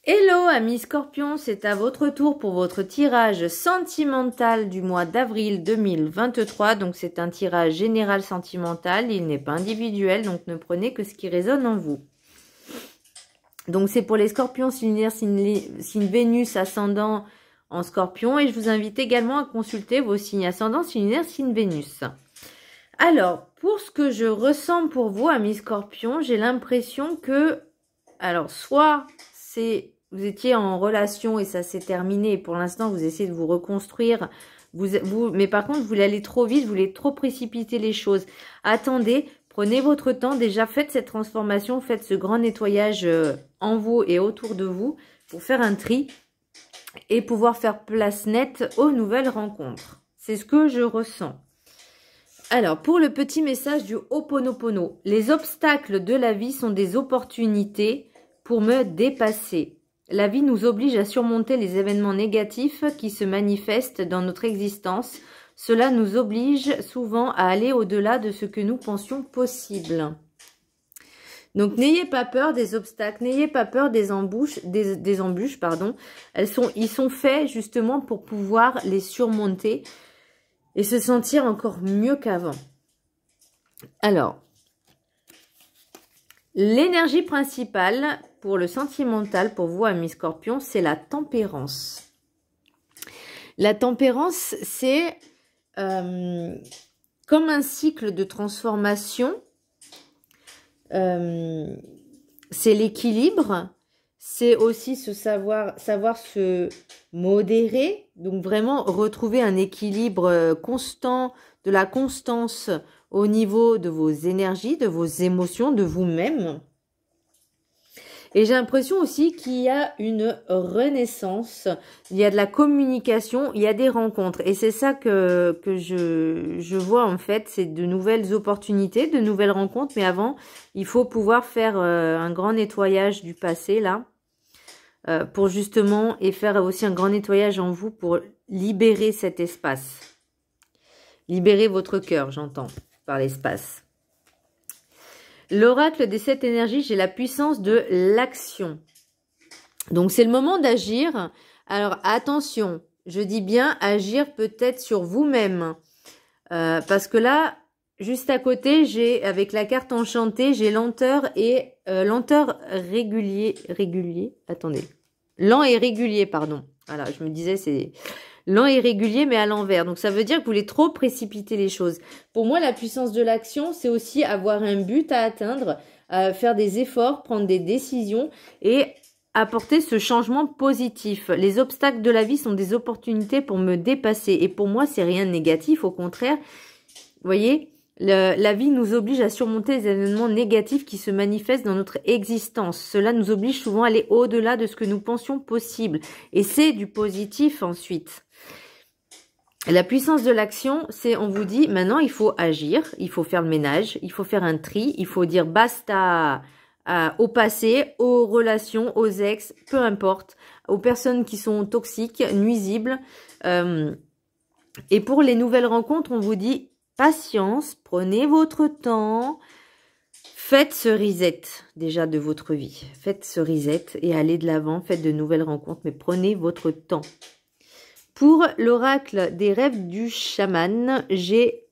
Hello amis Scorpions, c'est à votre tour pour votre tirage sentimental du mois d'avril 2023. Donc c'est un tirage général sentimental, il n'est pas individuel, donc ne prenez que ce qui résonne en vous. Donc c'est pour les Scorpions, lunaire, signe Vénus, ascendant en Scorpion. Et je vous invite également à consulter vos signes ascendants, lunaire, signe Vénus. Alors, pour ce que je ressens pour vous, amis Scorpions, j'ai l'impression que, alors soit vous étiez en relation et ça s'est terminé. Et pour l'instant, vous essayez de vous reconstruire. Mais par contre, vous voulez aller trop vite, vous voulez trop précipiter les choses. Attendez, prenez votre temps. Déjà, faites cette transformation, faites ce grand nettoyage en vous et autour de vous pour faire un tri et pouvoir faire place nette aux nouvelles rencontres. C'est ce que je ressens. Alors, pour le petit message du Ho'oponopono, les obstacles de la vie sont des opportunités pour me dépasser. La vie nous oblige à surmonter les événements négatifs qui se manifestent dans notre existence. Cela nous oblige souvent à aller au-delà de ce que nous pensions possible. Donc, n'ayez pas peur des obstacles, n'ayez pas peur des embûches, pardon. Ils sont faits justement pour pouvoir les surmonter et se sentir encore mieux qu'avant. Alors, l'énergie principale pour le sentimental, pour vous, amis Scorpions, c'est la tempérance. La tempérance, c'est comme un cycle de transformation. C'est l'équilibre. C'est aussi savoir se modérer. Donc, vraiment retrouver un équilibre constant, de la constance au niveau de vos énergies, de vos émotions, de vous-même. Et j'ai l'impression aussi qu'il y a une renaissance, il y a de la communication, il y a des rencontres. Et c'est ça que je vois en fait, c'est de nouvelles opportunités, de nouvelles rencontres. Mais avant, il faut pouvoir faire un grand nettoyage du passé là, pour justement, et faire aussi un grand nettoyage en vous pour libérer cet espace. Libérer votre cœur, j'entends, par l'espace. L'oracle des 7 énergies, j'ai la puissance de l'action. Donc, c'est le moment d'agir. Alors, attention, je dis bien agir peut-être sur vous-même. Parce que là, juste à côté, j'ai, avec la carte enchantée, j'ai lenteur et lenteur régulier. Attendez. Lent et régulier, pardon. Voilà, je me disais, c'est lent et régulier, mais à l'envers. Donc, ça veut dire que vous voulez trop précipiter les choses. Pour moi, la puissance de l'action, c'est aussi avoir un but à atteindre, faire des efforts, prendre des décisions et apporter ce changement positif. Les obstacles de la vie sont des opportunités pour me dépasser. Et pour moi, c'est rien de négatif. Au contraire, vous voyez, la vie nous oblige à surmonter les événements négatifs qui se manifestent dans notre existence. Cela nous oblige souvent à aller au-delà de ce que nous pensions possible. Et c'est du positif ensuite. La puissance de l'action, c'est, on vous dit, maintenant il faut agir, il faut faire le ménage, il faut faire un tri, il faut dire basta au passé, aux relations, aux ex, peu importe, aux personnes qui sont toxiques, nuisibles. Et pour les nouvelles rencontres, on vous dit patience, prenez votre temps, faites ce reset déjà de votre vie. Faites ce reset et allez de l'avant, faites de nouvelles rencontres, mais prenez votre temps. Pour l'oracle des rêves du chaman, j'ai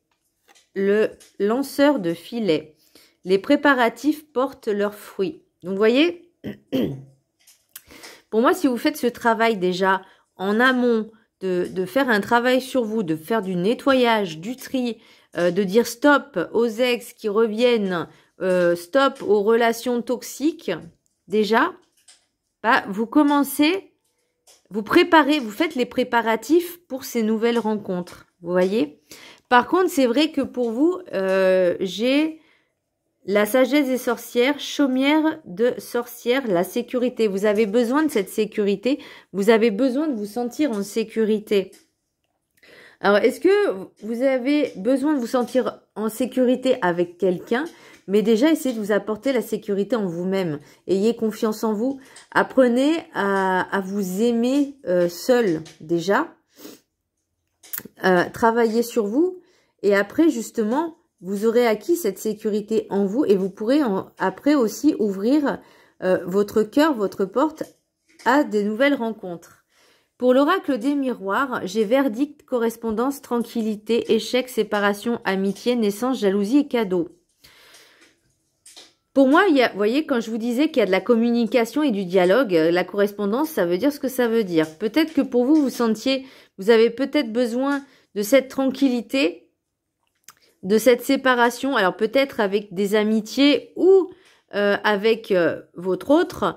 le lanceur de filet. Les préparatifs portent leurs fruits. Donc, vous voyez, pour moi, si vous faites ce travail déjà en amont, de faire un travail sur vous, de faire du nettoyage, du tri, de dire stop aux ex qui reviennent, stop aux relations toxiques, déjà, bah, vous commencez... Vous préparez, vous faites les préparatifs pour ces nouvelles rencontres, vous voyez. Par contre, c'est vrai que pour vous, j'ai la sagesse des sorcières, chaumière de sorcière, la sécurité. Vous avez besoin de cette sécurité, vous avez besoin de vous sentir en sécurité. Alors, est-ce que vous avez besoin de vous sentir en sécurité avec quelqu'un ? Mais déjà, essayez de vous apporter la sécurité en vous-même. Ayez confiance en vous. Apprenez à vous aimer seul déjà. Travaillez sur vous. Et après, justement, vous aurez acquis cette sécurité en vous. Et vous pourrez après aussi ouvrir votre cœur, votre porte à des nouvelles rencontres. Pour l'oracle des miroirs, j'ai verdict, correspondance, tranquillité, échec, séparation, amitié, naissance, jalousie et cadeau. Pour moi, vous voyez, quand je vous disais qu'il y a de la communication et du dialogue, la correspondance, ça veut dire ce que ça veut dire. Peut-être que pour vous, vous avez peut-être besoin de cette tranquillité, de cette séparation, alors peut-être avec des amitiés ou avec votre autre,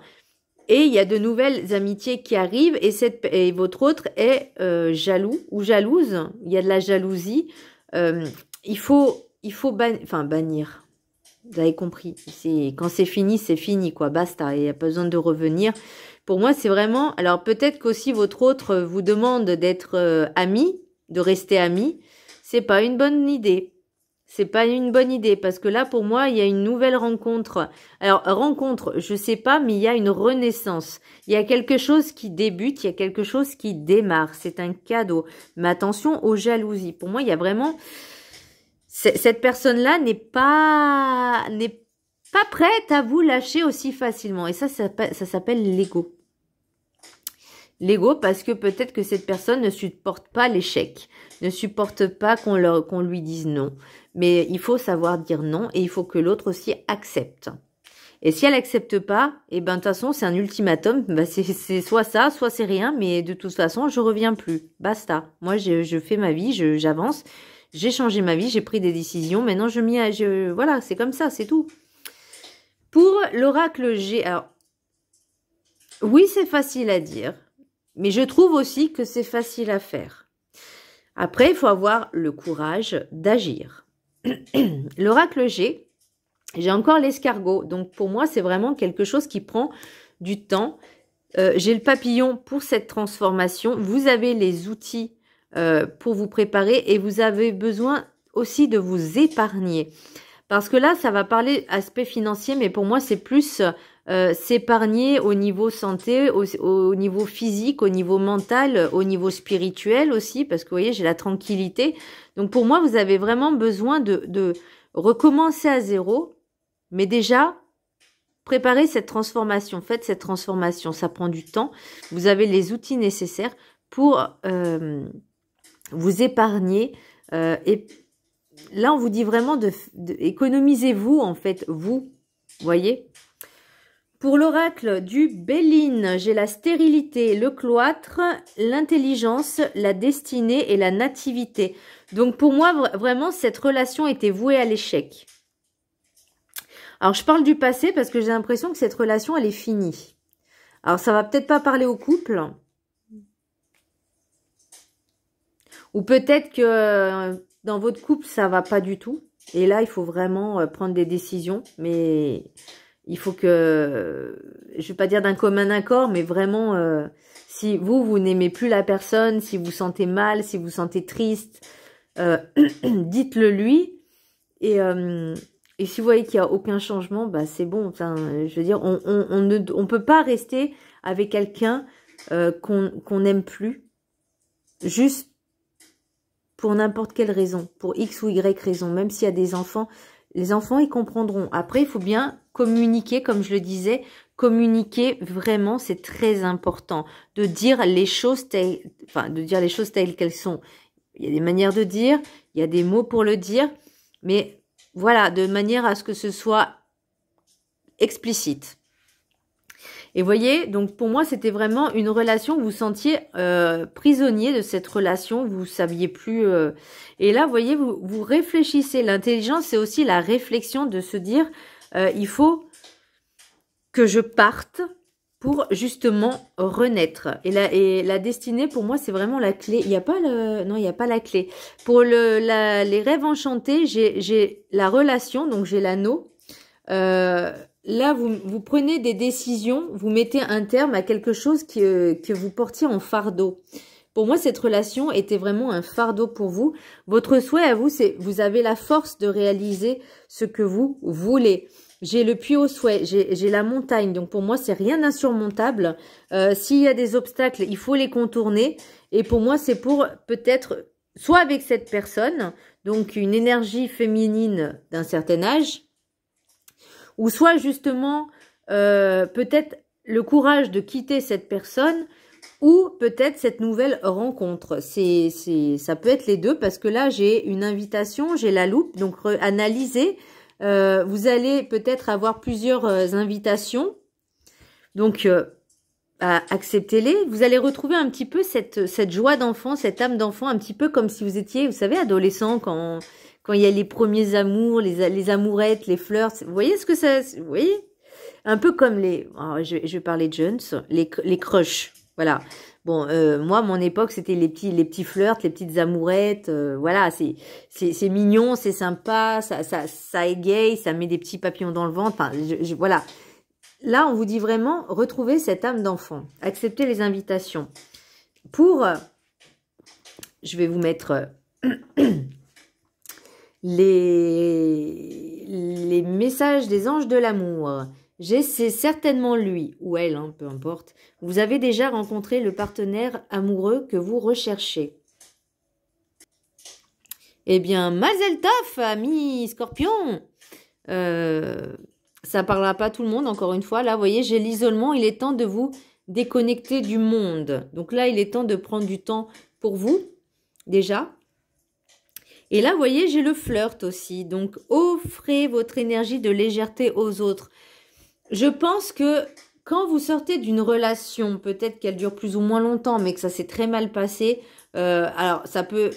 et il y a de nouvelles amitiés qui arrivent, et votre autre est jaloux ou jalouse, il y a de la jalousie, il faut bannir. Vous avez compris, quand c'est fini, quoi, basta, il n'y a pas besoin de revenir. Pour moi, c'est vraiment... Alors, peut-être qu'aussi votre autre vous demande d'être ami, de rester ami. C'est pas une bonne idée. C'est pas une bonne idée, parce que là, pour moi, il y a une nouvelle rencontre. Alors, rencontre, je sais pas, mais il y a une renaissance. Il y a quelque chose qui débute, il y a quelque chose qui démarre. C'est un cadeau. Mais attention aux jalousies. Pour moi, il y a vraiment... Cette personne-là n'est pas prête à vous lâcher aussi facilement. Et ça s'appelle l'ego. L'ego, parce que peut-être que cette personne ne supporte pas l'échec, ne supporte pas qu'on lui dise non. Mais il faut savoir dire non et il faut que l'autre aussi accepte. Et si elle n'accepte pas, et ben de toute façon, c'est un ultimatum. Ben, c'est soit ça, soit c'est rien. Mais de toute façon, je reviens plus. Basta. Moi, je fais ma vie, j'avance. J'ai changé ma vie, j'ai pris des décisions. Maintenant, voilà, c'est comme ça, c'est tout. Pour l'oracle G, alors, oui, c'est facile à dire, mais je trouve aussi que c'est facile à faire. Après, il faut avoir le courage d'agir. L'oracle G, j'ai encore l'escargot. Donc, pour moi, c'est vraiment quelque chose qui prend du temps. J'ai le papillon pour cette transformation. Vous avez les outils pour vous préparer et vous avez besoin aussi de vous épargner. Parce que là, ça va parler aspect financier, mais pour moi, c'est plus s'épargner au niveau santé, au niveau physique, au niveau mental, au niveau spirituel aussi, parce que vous voyez, j'ai la tranquillité. Donc pour moi, vous avez vraiment besoin de recommencer à zéro, mais déjà, préparez cette transformation, faites cette transformation, ça prend du temps. Vous avez les outils nécessaires pour vous épargner et là, on vous dit vraiment économisez-vous, en fait, vous voyez. Pour l'oracle du Béline, j'ai la stérilité, le cloître, l'intelligence, la destinée et la nativité. Donc, pour moi, vraiment, cette relation était vouée à l'échec. Alors, je parle du passé parce que j'ai l'impression que cette relation, elle est finie. Alors, ça va peut-être pas parler au couple. Ou peut-être que dans votre couple, ça va pas du tout. Et là, il faut vraiment prendre des décisions. Mais il faut que, je vais pas dire d'un commun accord, mais vraiment, si vous n'aimez plus la personne, si vous sentez mal, si vous sentez triste, dites-le lui. Et si vous voyez qu'il n'y a aucun changement, bah c'est bon. Enfin, je veux dire, on peut pas rester avec quelqu'un qu'on n'aime plus, juste pour n'importe quelle raison, pour X ou Y raison, même s'il y a des enfants, les enfants, ils comprendront. Après, il faut bien communiquer, comme je le disais, communiquer vraiment, c'est très important, de dire les choses telles qu'elles sont. Il y a des manières de dire, il y a des mots pour le dire, mais voilà, de manière à ce que ce soit explicite. Et voyez, donc pour moi, c'était vraiment une relation, vous vous sentiez prisonnier de cette relation, vous saviez plus... Et là, vous voyez, vous réfléchissez. L'intelligence, c'est aussi la réflexion de se dire, il faut que je parte pour justement renaître. Et la destinée, pour moi, c'est vraiment la clé. Il n'y a pas non, il n'y a pas la clé. Pour les rêves enchantés, j'ai la relation, donc j'ai l'anneau. Là, vous prenez des décisions, vous mettez un terme à quelque chose que vous portiez en fardeau. Pour moi, cette relation était vraiment un fardeau pour vous. Votre souhait à vous, c'est vous avez la force de réaliser ce que vous voulez. J'ai le puits au souhait, j'ai la montagne. Donc pour moi, c'est rien d'insurmontable. S'il y a des obstacles, il faut les contourner. Et pour moi, c'est pour peut-être, soit avec cette personne, donc une énergie féminine d'un certain âge, ou soit justement, peut-être le courage de quitter cette personne ou peut-être cette nouvelle rencontre. Ça peut être les deux parce que là, j'ai une invitation, j'ai la loupe, donc analysez. Vous allez peut-être avoir plusieurs invitations, donc acceptez-les. Vous allez retrouver un petit peu cette joie d'enfant, cette âme d'enfant, un petit peu comme si vous étiez, vous savez, adolescent quand il y a les premiers amours, les amourettes, les fleurs. Vous voyez ce que ça... Vous voyez? Un peu comme je vais parler de jeunes, les crushs. Voilà. Bon, moi, à mon époque, c'était les petits flirts, les petites amourettes. Voilà, c'est mignon, c'est sympa, ça égaye, ça met des petits papillons dans le ventre. Enfin, voilà. Là, on vous dit vraiment, retrouvez cette âme d'enfant. Acceptez les invitations. Je vais vous mettre les messages des anges de l'amour. C'est certainement lui, ou elle, hein, peu importe. Vous avez déjà rencontré le partenaire amoureux que vous recherchez. Eh bien, Mazel Tov, ami Scorpion. Ça parlera pas à tout le monde, encore une fois. Là, vous voyez, j'ai l'isolement. Il est temps de vous déconnecter du monde. Donc là, il est temps de prendre du temps pour vous, déjà. Et là, vous voyez, j'ai le flirt aussi. Donc, offrez votre énergie de légèreté aux autres. Je pense que quand vous sortez d'une relation, peut-être qu'elle dure plus ou moins longtemps, mais que ça s'est très mal passé, alors ça peut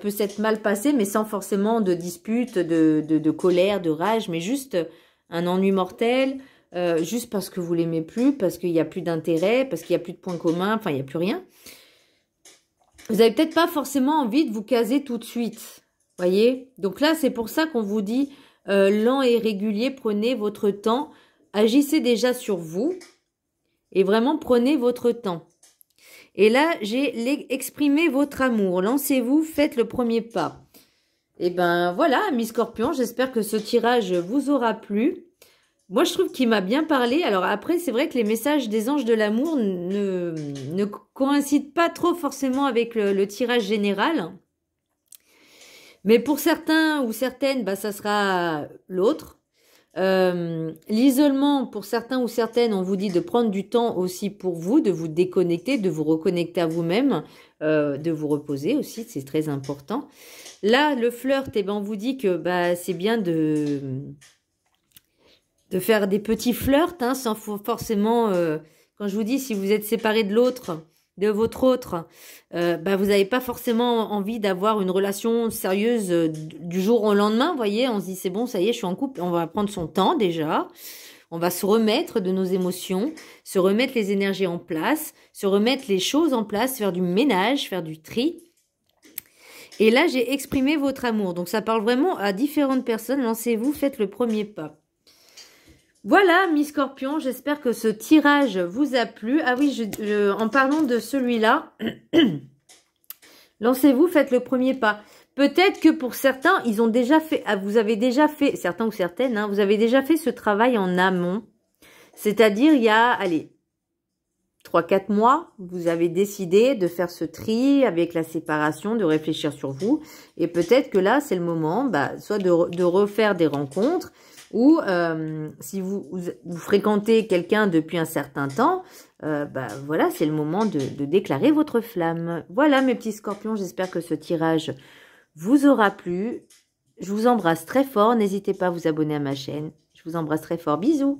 s'être mal passé, mais sans forcément de dispute, de colère, de rage, mais juste un ennui mortel, juste parce que vous l'aimez plus, parce qu'il n'y a plus d'intérêt, parce qu'il n'y a plus de points communs, enfin il n'y a plus rien. Vous n'avez peut-être pas forcément envie de vous caser tout de suite, voyez. Donc là, c'est pour ça qu'on vous dit lent et régulier, prenez votre temps. Agissez déjà sur vous et vraiment prenez votre temps. Et là, j'ai exprimé votre amour. Lancez-vous, faites le premier pas. Et ben voilà, amis Scorpion, j'espère que ce tirage vous aura plu. Moi, je trouve qu'il m'a bien parlé. Alors après, c'est vrai que les messages des anges de l'amour ne coïncident pas trop forcément avec le tirage général. Mais pour certains ou certaines, bah, ça sera l'autre. L'isolement, pour certains ou certaines, on vous dit de prendre du temps aussi pour vous, de vous déconnecter, de vous reconnecter à vous-même, de vous reposer aussi, c'est très important. Là, le flirt, eh ben, on vous dit que bah, c'est bien de faire des petits flirts, hein, sans forcément, quand je vous dis, si vous êtes séparé de l'autre, de votre autre, bah, vous n'avez pas forcément envie d'avoir une relation sérieuse du jour au lendemain, vous voyez, on se dit c'est bon, ça y est, je suis en couple, on va prendre son temps déjà, on va se remettre de nos émotions, se remettre les énergies en place, se remettre les choses en place, faire du ménage, faire du tri. Et là, j'ai exprimé votre amour, donc ça parle vraiment à différentes personnes, lancez-vous, faites le premier pas. Voilà, mi Scorpion, j'espère que ce tirage vous a plu. Ah oui, en parlant de celui-là, lancez-vous, faites le premier pas. Peut-être que pour certains, ils ont déjà fait, vous avez déjà fait, certains ou certaines, hein, vous avez déjà fait ce travail en amont. C'est-à-dire, il y a, allez, 3-4 mois, vous avez décidé de faire ce tri avec la séparation, de réfléchir sur vous. Et peut-être que là, c'est le moment, bah, soit de refaire des rencontres, ou si vous fréquentez quelqu'un depuis un certain temps, bah, voilà, c'est le moment de déclarer votre flamme. Voilà mes petits scorpions, j'espère que ce tirage vous aura plu. Je vous embrasse très fort, n'hésitez pas à vous abonner à ma chaîne. Je vous embrasse très fort, bisous.